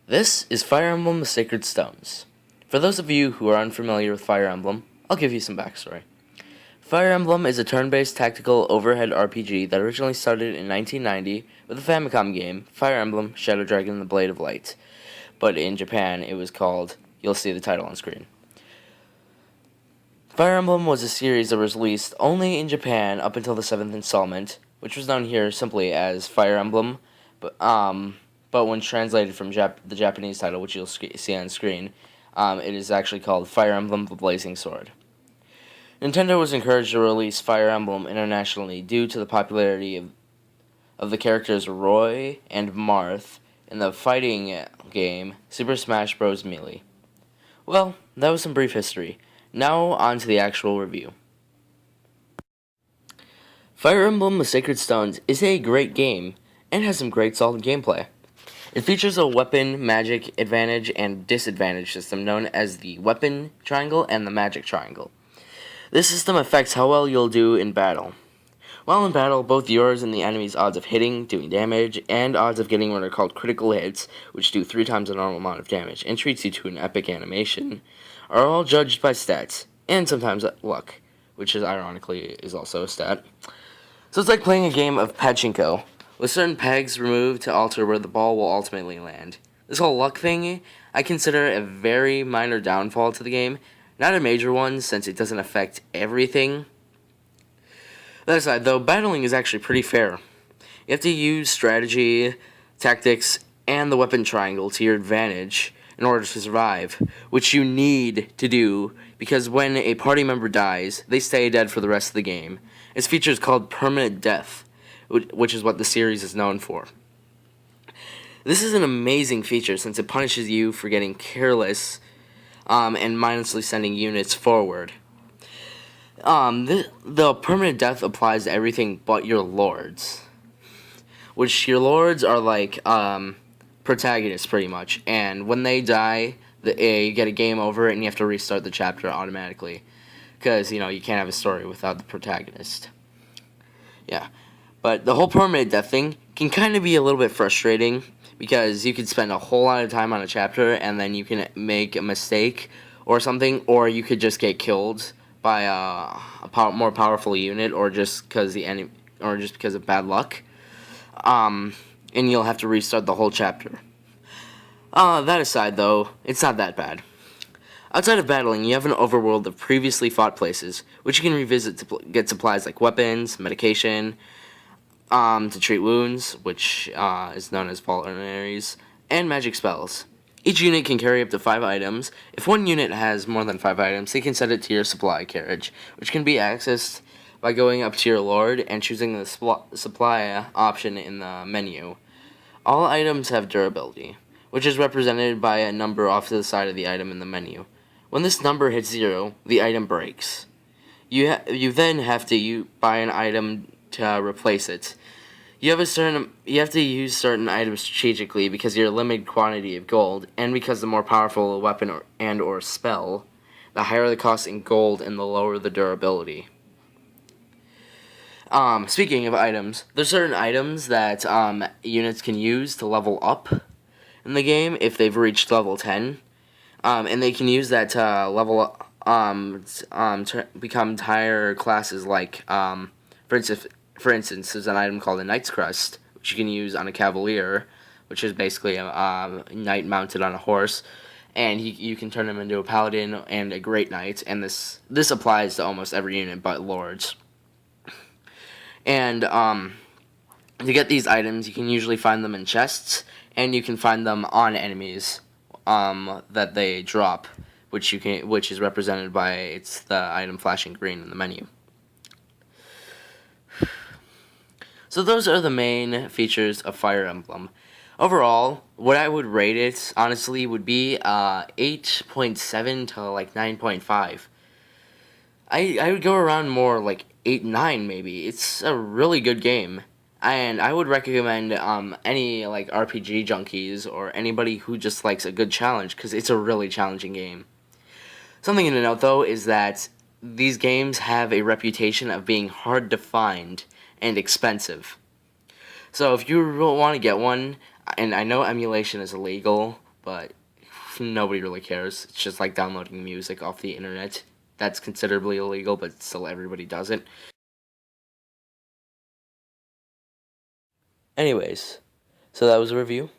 This is Fire Emblem: The Sacred Stones. For those of you who are unfamiliar with Fire Emblem, I'll give you some backstory. Fire Emblem is a turn-based tactical overhead RPG that originally started in 1990 with the Famicom game Fire Emblem: Shadow Dragon and the Blade of Light, but in Japan it was called, you'll see the title on screen. Fire Emblem was a series that was released only in Japan up until the 7th installment, which was known here simply as Fire Emblem, but when translated from the Japanese title, which you'll see on screen, it is actually called Fire Emblem: The Blazing Sword. Nintendo was encouraged to release Fire Emblem internationally due to the popularity of the characters Roy and Marth in the fighting game Super Smash Bros. Melee. Well, that was some brief history. Now on to the actual review. Fire Emblem: The Sacred Stones is a great game and has some great solid gameplay. It features a weapon, magic, advantage, and disadvantage system known as the weapon triangle and the magic triangle. This system affects how well you'll do in battle. While in battle, both yours and the enemy's odds of hitting, doing damage, and odds of getting what are called critical hits, which do 3 times the normal amount of damage and treats you to an epic animation, are all judged by stats, and sometimes luck, which is ironically is also a stat. So it's like playing a game of pachinko, with certain pegs removed to alter where the ball will ultimately land. This whole luck thing, I consider a very minor downfall to the game, not a major one since it doesn't affect everything. That aside, though, battling is actually pretty fair. You have to use strategy, tactics, and the weapon triangle to your advantage in order to survive, which you need to do because when a party member dies, they stay dead for the rest of the game. Its feature is called permanent death, which is what the series is known for. This is an amazing feature since it punishes you for getting careless and mindlessly sending units forward. The permanent death applies to everything but your lords, which your lords are like protagonists pretty much, and when they die, you get a game over and you have to restart the chapter automatically because you can't have a story without the protagonist. Yeah. But the whole permanent death thing can kind of be a little bit frustrating because you could spend a whole lot of time on a chapter and then you can make a mistake or something, or you could just get killed by a more powerful unit, or just because of bad luck, and you'll have to restart the whole chapter. That aside, though, it's not that bad. Outside of battling, you have an overworld of previously fought places, which you can revisit to get supplies like weapons, medication, to treat wounds, which is known as vulneraries, and magic spells. Each unit can carry up to 5 items. If one unit has more than 5 items, they can set it to your supply carriage, which can be accessed by going up to your lord and choosing the supply option in the menu. All items have durability, which is represented by a number off to the side of the item in the menu. When this number hits 0, the item breaks. You then have to buy an item to replace it. You have to use certain items strategically because of your limited quantity of gold, and because the more powerful a weapon or spell, the higher the cost in gold and the lower the durability. Speaking of items, there's certain items that units can use to level up in the game if they've reached level 10, and they can use that to level up, become higher classes like, for instance, there's an item called a Knight's Crest, which you can use on a Cavalier, which is basically a knight mounted on a horse, and you can turn him into a Paladin and a Great Knight, and this applies to almost every unit but Lords. And to get these items, you can usually find them in chests, and you can find them on enemies that they drop, which is represented by the item flashing green in the menu. So those are the main features of Fire Emblem. Overall, what I would rate it, honestly, would be 8.7 to like 9.5. I would go around more like 8, 9 maybe. It's a really good game. And I would recommend any like RPG junkies or anybody who just likes a good challenge, because it's a really challenging game. Something to note, though, is that these games have a reputation of being hard to find and expensive. So if you want to get one, and I know emulation is illegal, but nobody really cares. It's just like downloading music off the internet. That's considerably illegal, but still everybody does it. Anyways, so that was a review.